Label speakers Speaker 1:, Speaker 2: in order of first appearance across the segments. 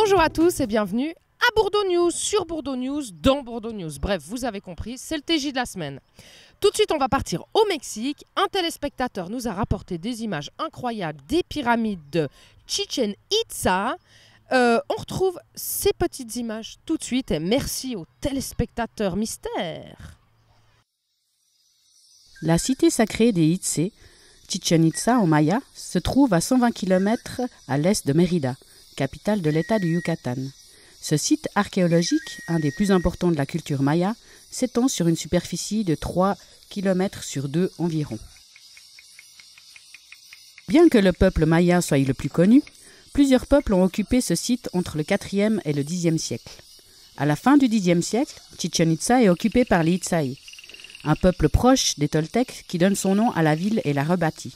Speaker 1: Bonjour à tous et bienvenue à Bordeaux News, sur Bordeaux News, dans Bordeaux News. Bref, vous avez compris, c'est le TJ de la semaine. Tout de suite, on va partir au Mexique. Un téléspectateur nous a rapporté des images incroyables des pyramides de Chichén Itzá. On retrouve ces petites images tout de suite et merci aux téléspectateurs mystères.
Speaker 2: La cité sacrée des Itzé, Chichén Itzá en maya, se trouve à 120 km à l'est de Mérida, capitale de l'État du Yucatan. Ce site archéologique, un des plus importants de la culture maya, s'étend sur une superficie de 3 km sur 2 environ. Bien que le peuple maya soit le plus connu, plusieurs peuples ont occupé ce site entre le 4e et le 10e siècle. À la fin du 10e siècle, Chichén Itzá est occupé par les Itzaï, un peuple proche des Toltecs qui donne son nom à la ville et la rebâtit.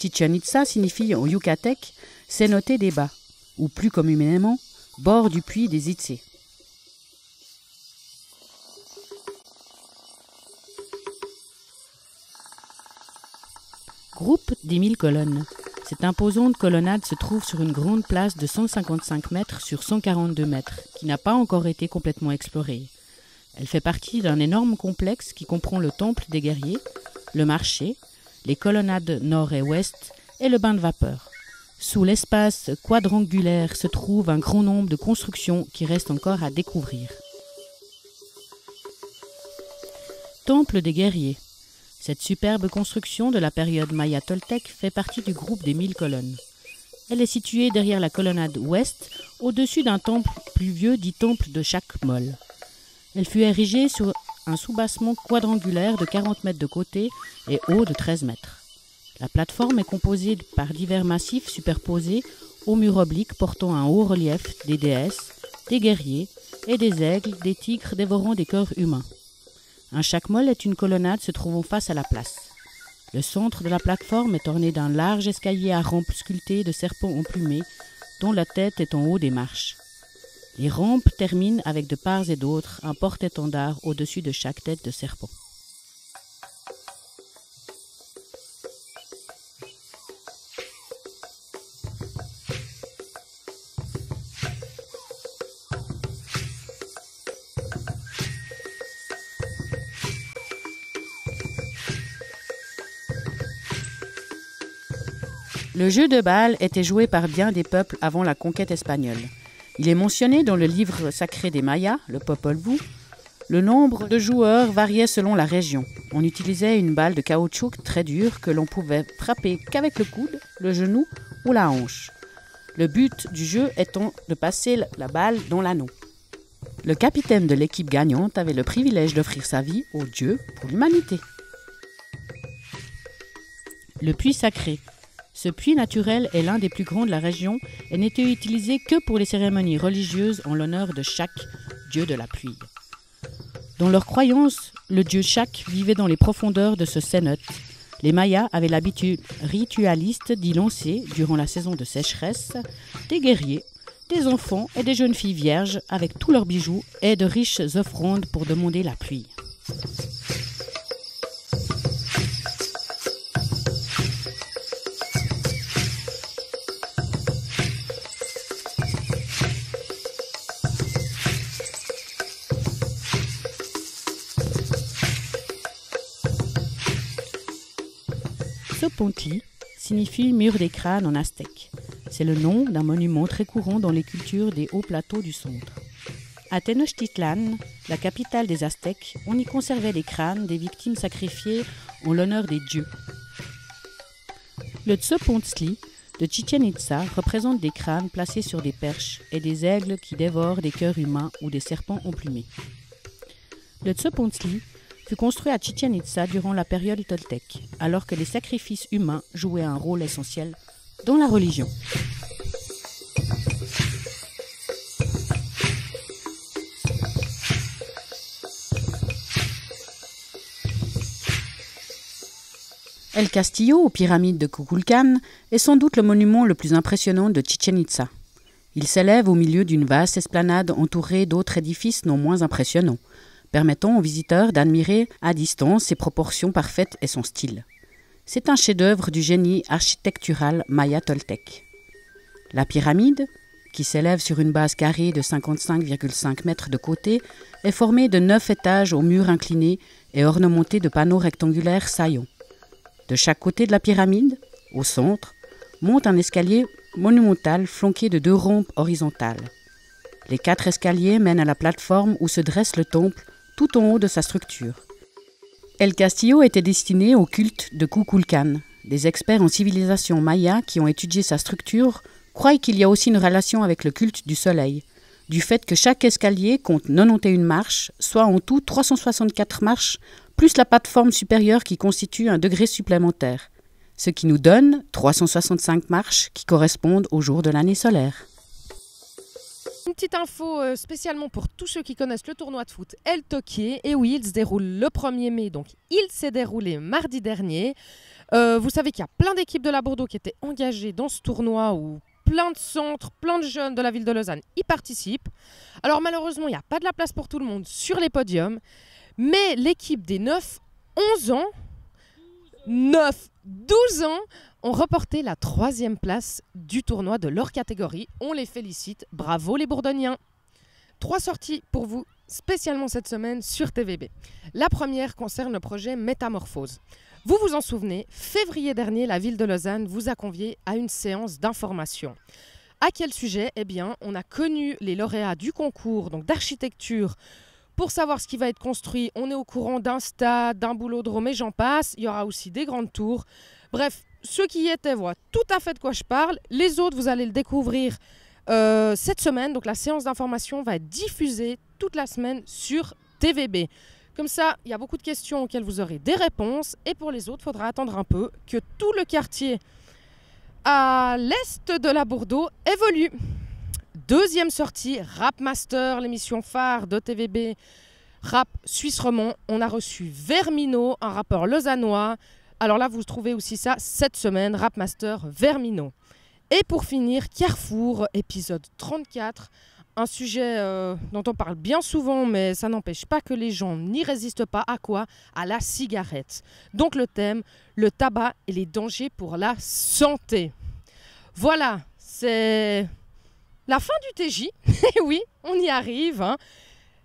Speaker 2: Chichén Itzá signifie en yucatèque « cénote des bas » ou plus communément « bord du puits des Itzé ». Groupe des 1000 colonnes. Cette imposante colonnade se trouve sur une grande place de 155 mètres sur 142 mètres, qui n'a pas encore été complètement explorée. Elle fait partie d'un énorme complexe qui comprend le temple des guerriers, le marché, les colonnades nord et ouest et le bain de vapeur. Sous l'espace quadrangulaire se trouve un grand nombre de constructions qui restent encore à découvrir. Temple des guerriers. Cette superbe construction de la période maya toltèque fait partie du groupe des 1000 colonnes. Elle est située derrière la colonnade ouest, au-dessus d'un temple plus vieux dit temple de Chacmol. Elle fut érigée sur un soubassement quadrangulaire de 40 mètres de côté et haut de 13 mètres. La plateforme est composée par divers massifs superposés aux murs obliques portant un haut relief des déesses, des guerriers et des aigles, des tigres dévorant des corps humains. Un chacmol est une colonnade se trouvant face à la place. Le centre de la plateforme est orné d'un large escalier à rampes sculptées de serpents emplumés dont la tête est en haut des marches. Les rampes terminent avec de part et d'autre un porte-étendard au-dessus de chaque tête de serpent. Le jeu de balle était joué par bien des peuples avant la conquête espagnole. Il est mentionné dans le livre sacré des Mayas, le Popol Vuh. Le nombre de joueurs variait selon la région. On utilisait une balle de caoutchouc très dure que l'on pouvait frapper qu'avec le coude, le genou ou la hanche. Le but du jeu étant de passer la balle dans l'anneau. Le capitaine de l'équipe gagnante avait le privilège d'offrir sa vie aux dieux pour l'humanité. Le puits sacré. Ce puits naturel est l'un des plus grands de la région et n'était utilisé que pour les cérémonies religieuses en l'honneur de Chac, dieu de la pluie. Dans leur croyance, le dieu Chac vivait dans les profondeurs de ce cénote. Les Mayas avaient l'habitude ritualiste d'y lancer, durant la saison de sécheresse, des guerriers, des enfants et des jeunes filles vierges avec tous leurs bijoux et de riches offrandes pour demander la pluie. Tzopontli signifie mur des crânes en aztèque. C'est le nom d'un monument très courant dans les cultures des hauts plateaux du centre. À Tenochtitlan, la capitale des Aztèques, on y conservait les crânes des victimes sacrifiées en l'honneur des dieux. Le Tzopontli de Chichén Itzá représente des crânes placés sur des perches et des aigles qui dévorent des cœurs humains ou des serpents emplumés. Le Tzopontli fut construit à Chichén Itzá durant la période toltèque, alors que les sacrifices humains jouaient un rôle essentiel dans la religion. El Castillo, aux pyramides de Kukulcán, est sans doute le monument le plus impressionnant de Chichén Itzá. Il s'élève au milieu d'une vaste esplanade entourée d'autres édifices non moins impressionnants, permettant aux visiteurs d'admirer à distance ses proportions parfaites et son style. C'est un chef-d'œuvre du génie architectural maya toltèque. La pyramide, qui s'élève sur une base carrée de 55,5 mètres de côté, est formé de 9 étages aux murs inclinés et ornementés de panneaux rectangulaires saillants. De chaque côté de la pyramide, au centre, monte un escalier monumental flanqué de 2 rampes horizontales. Les 4 escaliers mènent à la plateforme où se dresse le temple tout en haut de sa structure. El Castillo était destiné au culte de Kukulkan. Des experts en civilisation maya qui ont étudié sa structure croient qu'il y a aussi une relation avec le culte du soleil, du fait que chaque escalier compte 91 marches, soit en tout 364 marches, plus la plateforme supérieure qui constitue un degré supplémentaire, ce qui nous donne 365 marches qui correspondent au jour de l'année solaire.
Speaker 1: Une petite info spécialement pour tous ceux qui connaissent le tournoi de foot El Toquié. Et oui, il se déroule le 1er mai, donc il s'est déroulé mardi dernier. Vous savez qu'il y a plein d'équipes de la Bordeaux qui étaient engagées dans ce tournoi où plein de centres, plein de jeunes de la ville de Lausanne y participent. Alors malheureusement, il n'y a pas de la place pour tout le monde sur les podiums. Mais l'équipe des 9-11 ans, 9-12 ans, ont remporté la 3e place du tournoi de leur catégorie. On les félicite. Bravo les Bourdoniens. 3 sorties pour vous spécialement cette semaine sur TVB. La première concerne le projet Métamorphose. Vous vous en souvenez, février dernier, la ville de Lausanne vous a convié à une séance d'information. À quel sujet? Eh bien, on a connu les lauréats du concours d'architecture pour savoir ce qui va être construit. On est au courant d'un stade, d'un boulodrome et j'en passe. Il y aura aussi des grandes tours. Bref, ceux qui y étaient voient tout à fait de quoi je parle. Les autres, vous allez le découvrir cette semaine. Donc la séance d'information va être diffusée toute la semaine sur TVB. Comme ça, il y a beaucoup de questions auxquelles vous aurez des réponses. Et pour les autres, il faudra attendre un peu que tout le quartier à l'est de la Bordeaux évolue. 2e sortie, Rap Master, l'émission phare de TVB, rap suisse romand. On a reçu Vermino, un rappeur lausannois. Alors là, vous trouvez aussi ça cette semaine, Rap Master Vermino. Et pour finir, Carrefour, épisode 34. Un sujet dont on parle bien souvent, mais ça n'empêche pas que les gens n'y résistent pas. À quoi? À la cigarette. Donc le thème, le tabac et les dangers pour la santé. Voilà, c'est la fin du TJ. Et oui, on y arrive. Hein.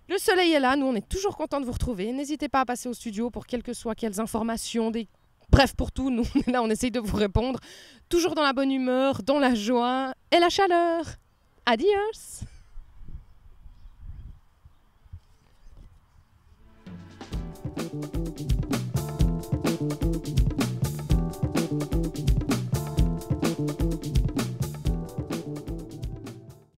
Speaker 1: Le soleil est là, nous on est toujours contents de vous retrouver. N'hésitez pas à passer au studio pour quelles que soient quelles informations, bref pour tout, nous là on essaye de vous répondre. Toujours dans la bonne humeur, dans la joie et la chaleur. Adios.